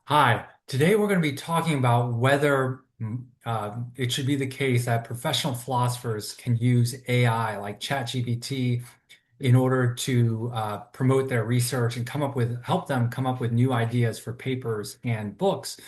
Hi, today we're going to be talking about whether it should be the case that professional philosophers can use AI like ChatGPT in order to promote their research and help them come up with new ideas for papers and books.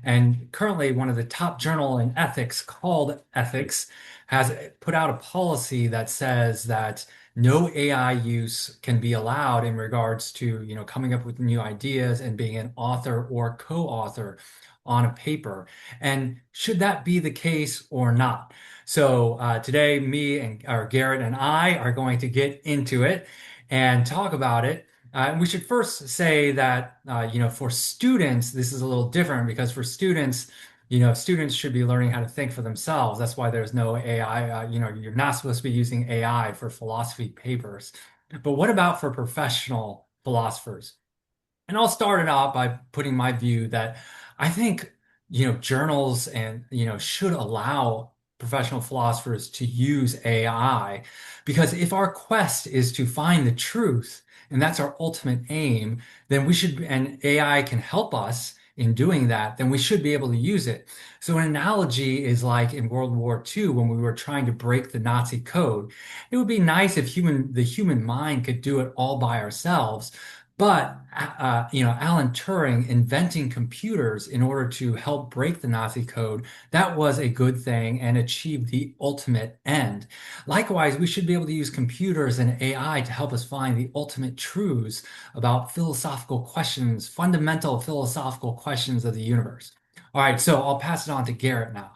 And currently, one of the top journal in ethics called Ethics has put out a policy that says that no AI use can be allowed in regards to, coming up with new ideas and being an author or co-author on a paper. And should that be the case or not? So today, me and or Garrett and I are going to get into it and talk about it. And we should first say that, for students, this is a little different because for students, students should be learning how to think for themselves. That's why there's no AI. You're not supposed to be using AI for philosophy papers. But what about for professional philosophers? And I'll start it out by putting my view that I think, journals and, should allow professional philosophers to use AI because if our quest is to find the truth, and that's our ultimate aim, then and AI can help us in doing that, then we should be able to use it. So an analogy is like in World War II when we were trying to break the Nazi code. It would be nice if the human mind could do it all by ourselves. But Alan Turing inventing computers in order to help break the Nazi code, that was a good thing and achieved the ultimate end. Likewise, we should be able to use computers and AI to help us find the ultimate truths about philosophical questions, fundamental philosophical questions of the universe. All right, so I'll pass it on to Garrett now.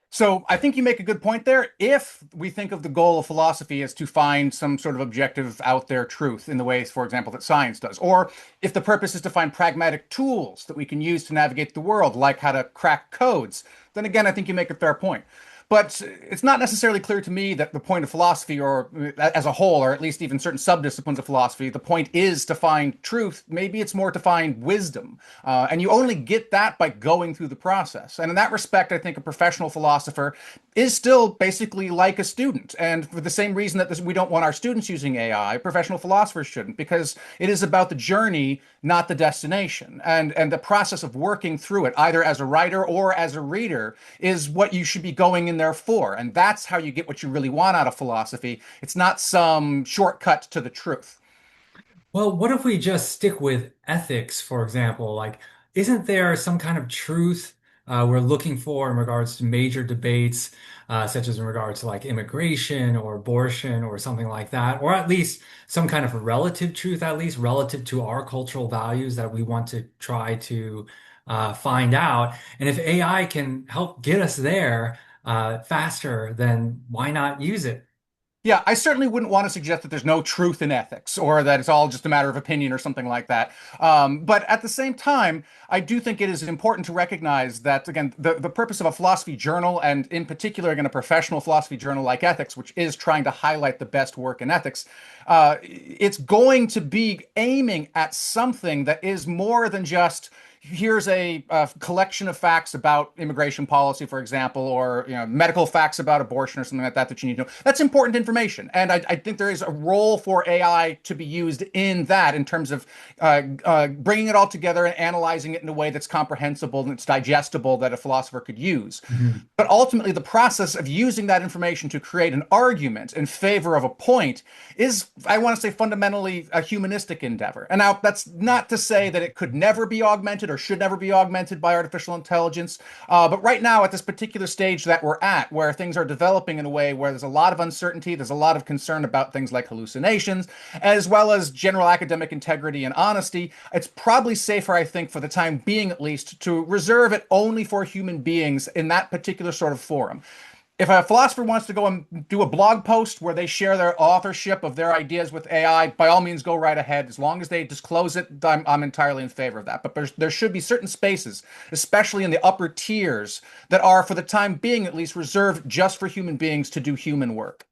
So I think you make a good point there. If we think of the goal of philosophy as to find some sort of objective out there truth in the ways, for example, that science does, or if the purpose is to find pragmatic tools that we can use to navigate the world, like how to crack codes, then again, I think you make a fair point. But it's not necessarily clear to me that the point of philosophy, or as a whole, or at least even certain subdisciplines of philosophy, the point is to find truth. Maybe it's more to find wisdom. And you only get that by going through the process. And in that respect, I think a professional philosopher is still basically like a student. And for the same reason that we don't want our students using AI, professional philosophers shouldn't, because it is about the journey, not the destination. And the process of working through it, either as a writer or as a reader, is what you should be going in there for. And that's how you get what you really want out of philosophy. It's not some shortcut to the truth. Well, what if we just stick with ethics, for example? Like, isn't there some kind of truth we're looking for in regards to major debates, such as in regards to like immigration or abortion or something like that, or at least some kind of relative truth, at least relative to our cultural values that we want to try to find out? And if AI can help get us there faster, then why not use it? Yeah, I certainly wouldn't want to suggest that there's no truth in ethics or that it's all just a matter of opinion or something like that. But at the same time, I do think it is important to recognize that, again, the purpose of a philosophy journal, and in particular, again, a professional philosophy journal like Ethics, which is trying to highlight the best work in ethics, it's going to be aiming at something that is more than just here's a collection of facts about immigration policy, for example, or medical facts about abortion or something like that that you need to know. That's important information, and I think there is a role for AI to be used in that, in terms of bringing it all together and analyzing it in a way that's comprehensible and it's digestible that a philosopher could use. Mhm. But ultimately, the process of using that information to create an argument in favor of a point is, I want to say, fundamentally a humanistic endeavor. And now, that's not to say that it could never be augmented or should never be augmented by artificial intelligence. But right now, at this particular stage that we're at, where things are developing in a way where there's a lot of uncertainty, there's a lot of concern about things like hallucinations, as well as general academic integrity and honesty, it's probably safer, I think, for the time being at least, to reserve it only for human beings in that particular sort of forum. If a philosopher wants to go and do a blog post where they share their authorship of their ideas with AI, by all means, go right ahead. As long as they disclose it, I'm entirely in favor of that. But there should be certain spaces, especially in the upper tiers, that are, for the time being at least, reserved just for human beings to do human work.